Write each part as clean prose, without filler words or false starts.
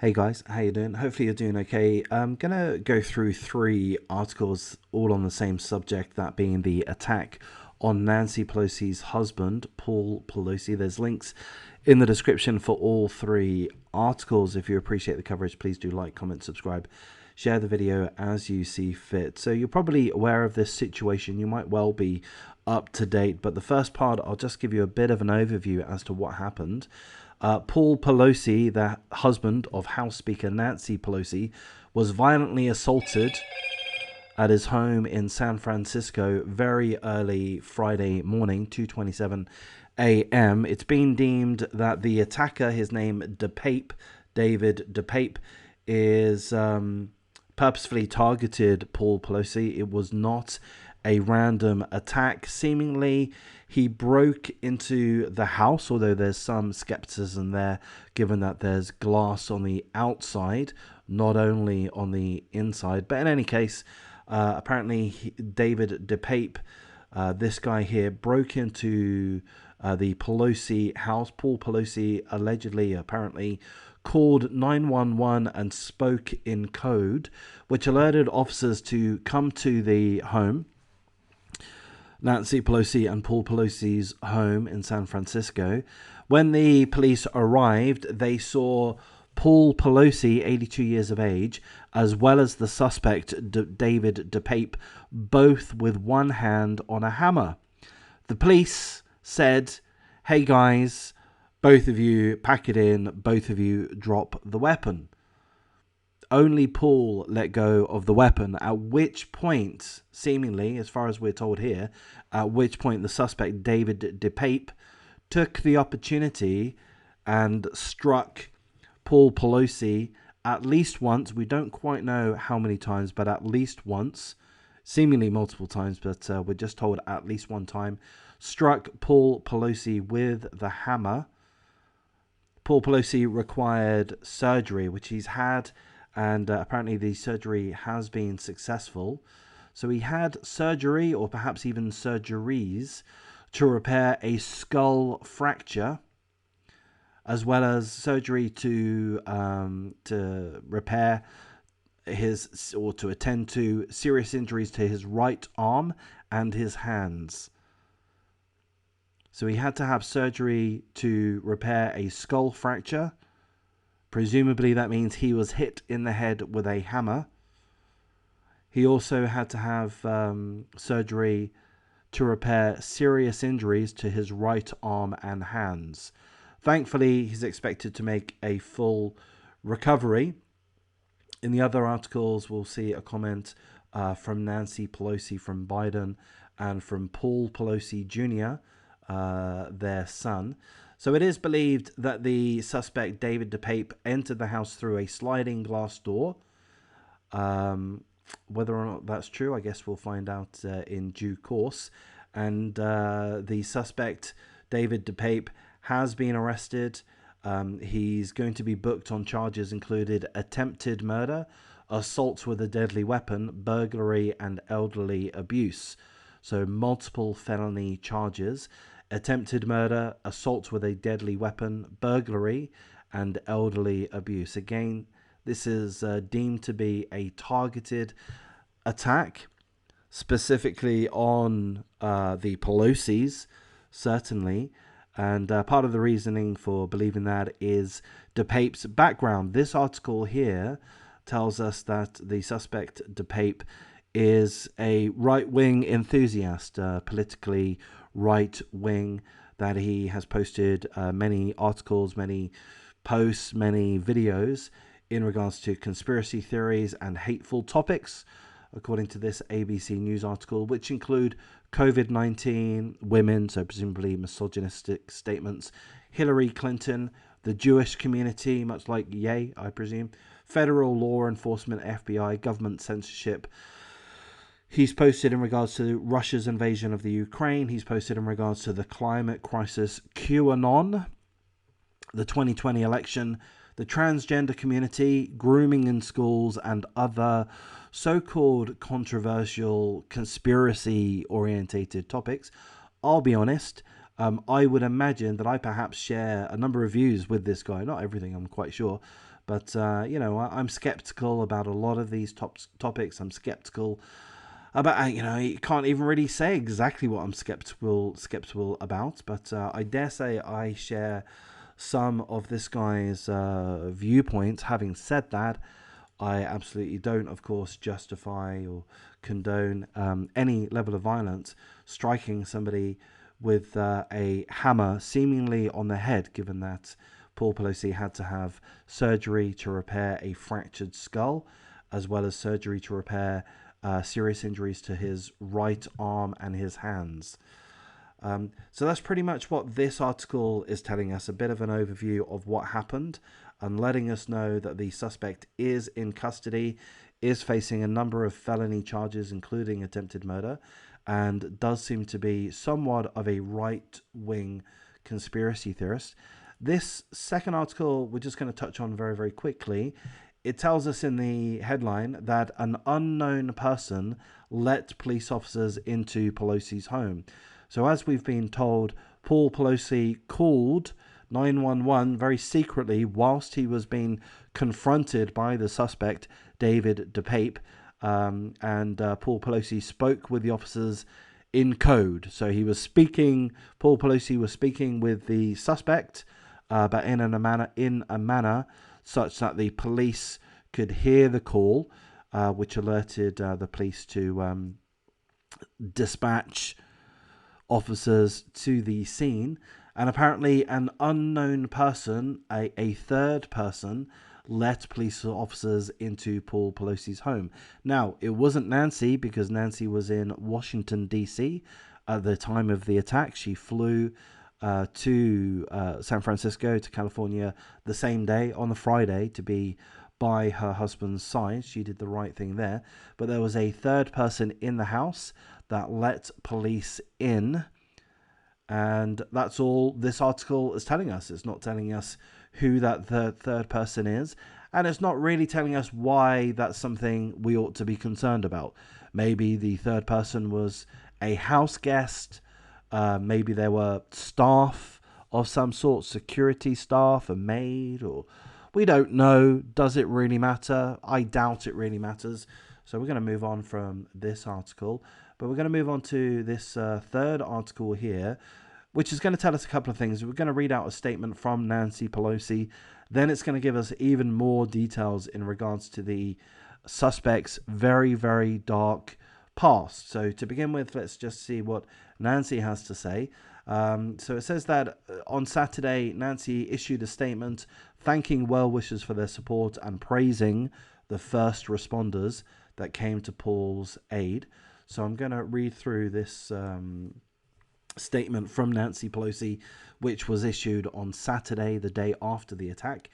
Hey guys, how you doing? Hopefully you're doing okay. I'm gonna go through three articles all on the same subject, that being the attack on Nancy Pelosi's husband, Paul Pelosi. There's links in the description for all three articles. If you appreciate the coverage, please do like, comment, subscribe, share the video as you see fit. So you're probably aware of this situation. You might well be up to date, but the first part, I'll just give you a bit of an overview as to what happened. Paul Pelosi, the husband of House Speaker Nancy Pelosi, was violently assaulted at his home in San Francisco very early Friday morning, 2:27 a.m. It's been deemed that the attacker, his name David DePape, is purposefully targeted Paul Pelosi. It was not a random attack. Seemingly, he broke into the house, although there's some skepticism there, given that there's glass on the outside, not only on the inside. But in any case, apparently David DePape, this guy here, broke into the Pelosi house. Paul Pelosi allegedly, apparently, called 911 and spoke in code, which alerted officers to come to the home, Nancy Pelosi and Paul Pelosi's home in San Francisco. When the police arrived, they saw Paul Pelosi, 82 years of age, as well as the suspect, David DePape, both with one hand on a hammer. The police said, "Hey guys, both of you pack it in, both of you drop the weapon." Only Paul let go of the weapon, at which point, seemingly, as far as we're told here, at which point the suspect, David DePape, took the opportunity and struck Paul Pelosi at least once. We don't quite know how many times, but at least once. Seemingly multiple times, but we're just told at least one time. Struck Paul Pelosi with the hammer. Paul Pelosi required surgery, which he's had, and apparently the surgery has been successful. So he had surgery, or perhaps even surgeries, to repair a skull fracture, as well as surgery to repair his, or to attend to serious injuries to his right arm and his hands. So he had to have surgery to repair a skull fracture. Presumably that means he was hit in the head with a hammer. He also had to have surgery to repair serious injuries to his right arm and hands. Thankfully, he's expected to make a full recovery. In the other articles, we'll see a comment from Nancy Pelosi, from Biden, and from Paul Pelosi Jr., their son. So it is believed that the suspect, David DePape, entered the house through a sliding glass door. Whether or not that's true, I guess we'll find out in due course. And the suspect, David DePape, has been arrested. He's going to be booked on charges included attempted murder, assault with a deadly weapon, burglary, and elderly abuse. So multiple felony charges: attempted murder, assault with a deadly weapon, burglary, and elderly abuse. Again, this is deemed to be a targeted attack, specifically on the Pelosi's, certainly. And part of the reasoning for believing that is DePape's background. This article here tells us that the suspect, DePape, is a right-wing enthusiast, politically right-wing, that he has posted many articles, many posts, many videos in regards to conspiracy theories and hateful topics, according to this ABC News article, which include COVID-19, women, so presumably misogynistic statements, Hillary Clinton, the Jewish community, much like Ye, I presume, federal law enforcement, FBI, government censorship. He's posted in regards to Russia's invasion of the Ukraine. He's posted in regards to the climate crisis, QAnon, the 2020 election, the transgender community, grooming in schools, and other so-called controversial conspiracy-orientated topics. I'll be honest, I would imagine that I perhaps share a number of views with this guy. Not everything, I'm quite sure. But, I'm skeptical about a lot of these topics. I'm skeptical about, you can't even really say exactly what I'm skeptical about. But I dare say I share some of this guy's viewpoints. Having said that, I absolutely don't, of course, justify or condone any level of violence, striking somebody with a hammer seemingly on the head, given that Paul Pelosi had to have surgery to repair a fractured skull, as well as surgery to repair serious injuries to his right arm and his hands. So that's pretty much what this article is telling us, a bit of an overview of what happened and letting us know that the suspect is in custody, is facing a number of felony charges, including attempted murder, and does seem to be somewhat of a right-wing conspiracy theorist. This second article, we're just going to touch on very, very quickly. It tells us in the headline that an unknown person let police officers into Pelosi's home. So as we've been told, Paul Pelosi called 911 very secretly whilst he was being confronted by the suspect, David DePape. And Paul Pelosi spoke with the officers in code. So Paul Pelosi was speaking with the suspect, but in a manner such that the police could hear the call, which alerted the police to dispatch officers to the scene. And apparently an unknown person, a third person, let police officers into Paul Pelosi's home. Now, it wasn't Nancy, because Nancy was in Washington, D.C. at the time of the attack. She flew to San Francisco, to California, the same day, on the Friday, to be by her husband's side. She did the right thing there. But there was a third person in the house that let police in. And that's all this article is telling us. It's not telling us who that third person is. And it's not really telling us why that's something we ought to be concerned about. Maybe the third person was a house guest. Maybe there were staff of some sort, security staff, a maid, or we don't know. Does it really matter? I doubt it really matters. So we're going to move on from this article. But we're going to move on to this third article here, which is going to tell us a couple of things. We're going to read out a statement from Nancy Pelosi. Then it's going to give us even more details in regards to the suspect's very, very dark past. So to begin with, let's just see what Nancy has to say. So it says that on Saturday, Nancy issued a statement thanking well-wishers for their support and praising the first responders that came to Paul's aid. So I'm going to read through this statement from Nancy Pelosi, which was issued on Saturday, the day after the attack.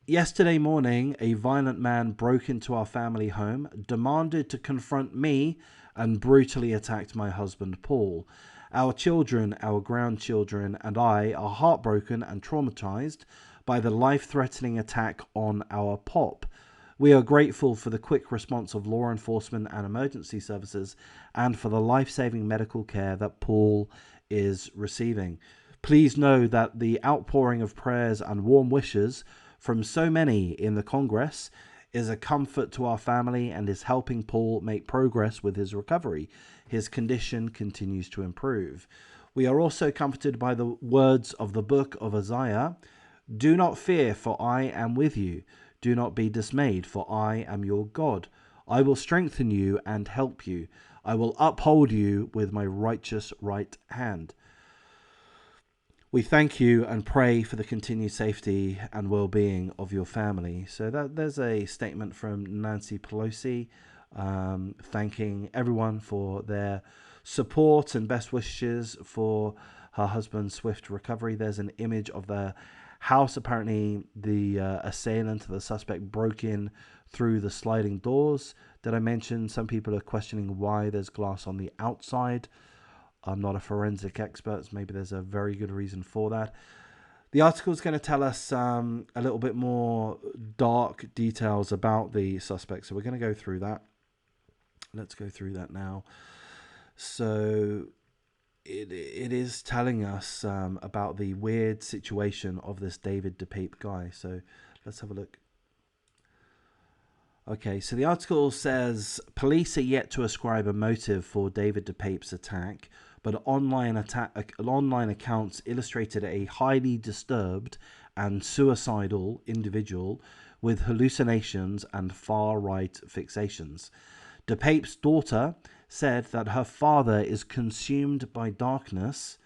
Yesterday morning, a violent man broke into our family home, demanded to confront me, and brutally attacked my husband, Paul. Our children, our grandchildren, and I are heartbroken and traumatized by the life-threatening attack on our pop. We are grateful for the quick response of law enforcement and emergency services and for the life-saving medical care that Paul is receiving. Please know that the outpouring of prayers and warm wishes from so many in the Congress is a comfort to our family and is helping Paul make progress with his recovery. His condition continues to improve. We are also comforted by the words of the book of Isaiah. Do not fear, for I am with you. Do not be dismayed, for I am your God. I will strengthen you and help you. I will uphold you with my righteous right hand. We thank you and pray for the continued safety and well-being of your family. So there's a statement from Nancy Pelosi thanking everyone for their support and best wishes for her husband's swift recovery. There's an image of the house. Apparently the assailant, the suspect, broke in through the sliding doors. Did I mention some people are questioning why there's glass on the outside? I'm not a forensic expert, so maybe there's a very good reason for that. The article is going to tell us a little bit more dark details about the suspect, so we're going to go through that. Let's go through that now. So it is telling us about the weird situation of this David DePape guy. So let's have a look. Okay, so the article says police are yet to ascribe a motive for David DePape's attack, but online accounts illustrated a highly disturbed and suicidal individual with hallucinations and far-right fixations. DePape's daughter said that her father is consumed by darkness,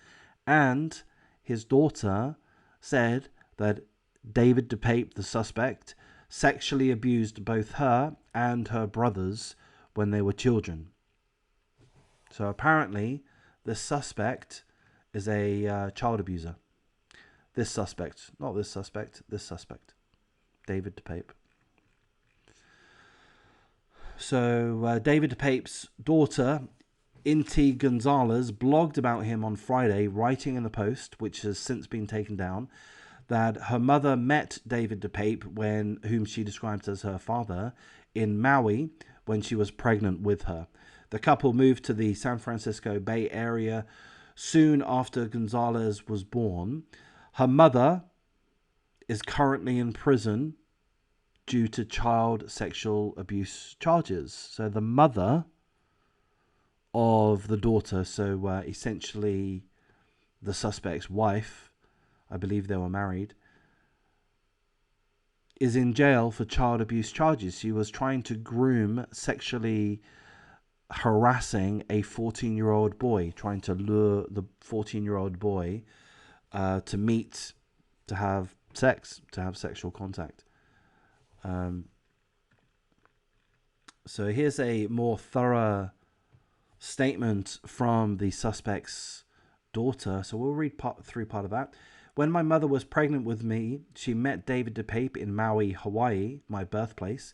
and his daughter said that David DePape, the suspect, sexually abused both her and her brothers when they were children. So apparently, the suspect is a child abuser. This suspect, not this suspect, this suspect, David DePape. So David DePape's daughter, Inti Gonzalez, blogged about him on Friday, writing in the post, which has since been taken down, that her mother met David DePape, whom she described as her father, in Maui when she was pregnant with her. The couple moved to the San Francisco Bay Area soon after Gonzalez was born. Her mother is currently in prison due to child sexual abuse charges. So the mother of the daughter, so essentially the suspect's wife, I believe they were married, is in jail for child abuse charges. She was trying to groom, sexually harassing a 14-year-old boy, trying to lure the 14-year-old boy to meet, to have sex, to have sexual contact. So here's a more thorough statement from the suspect's daughter. So we'll read through part of that. When my mother was pregnant with me, she met David DePape in Maui, Hawaii, my birthplace.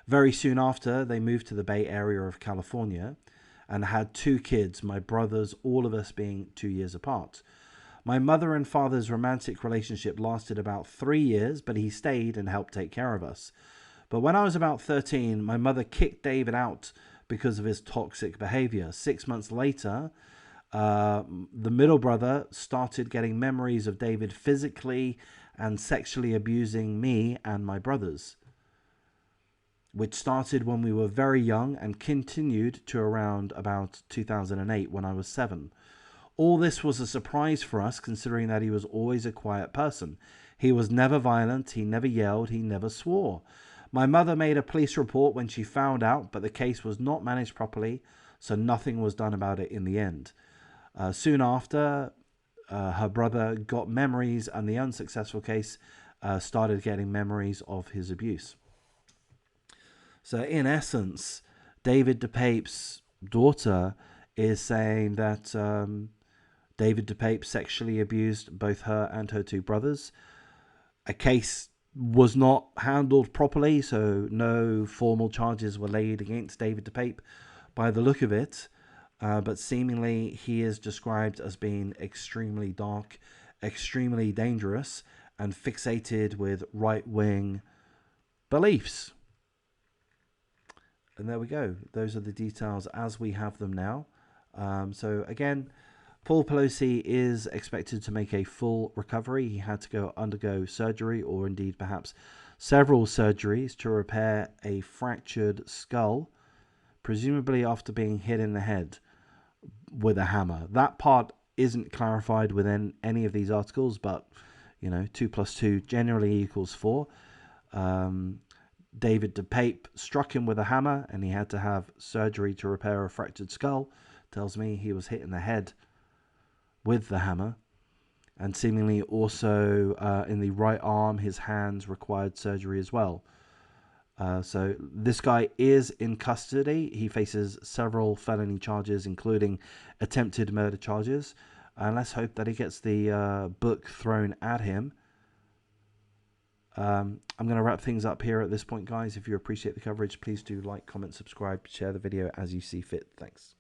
Very soon after, they moved to the Bay Area of California and had 2 kids, my brothers, all of us being 2 years apart. My mother and father's romantic relationship lasted about 3 years, but he stayed and helped take care of us. But when I was about 13, my mother kicked David out because of his toxic behavior. 6 months later, the middle brother started getting memories of David physically and sexually abusing me and my brothers, which started when we were very young and continued to around about 2008 when I was 7. All this was a surprise for us, considering that he was always a quiet person. He was never violent, he never yelled, he never swore. My mother made a police report when she found out, but the case was not managed properly, so nothing was done about it in the end. Soon after, her brother got memories, and the unsuccessful case started getting memories of his abuse. So in essence, David DePape's daughter is saying that David DePape sexually abused both her and her 2 brothers. A case was not handled properly, so no formal charges were laid against David DePape by the look of it. But seemingly he is described as being extremely dark, extremely dangerous, and fixated with right-wing beliefs. And there we go. Those are the details as we have them now. So again, Paul Pelosi is expected to make a full recovery. He had to undergo surgery, or indeed perhaps several surgeries, to repair a fractured skull, presumably after being hit in the head with a hammer. That part isn't clarified within any of these articles, but 2 + 2 generally equals 4. David DePape struck him with a hammer, and he had to have surgery to repair a fractured skull. Tells me he was hit in the head with the hammer, and seemingly also in the right arm, his hands required surgery as well. So this guy is in custody. He faces several felony charges, including attempted murder charges. And let's hope that he gets the book thrown at him. I'm going to wrap things up here at this point, guys. If you appreciate the coverage, please do like, comment, subscribe, share the video as you see fit. Thanks.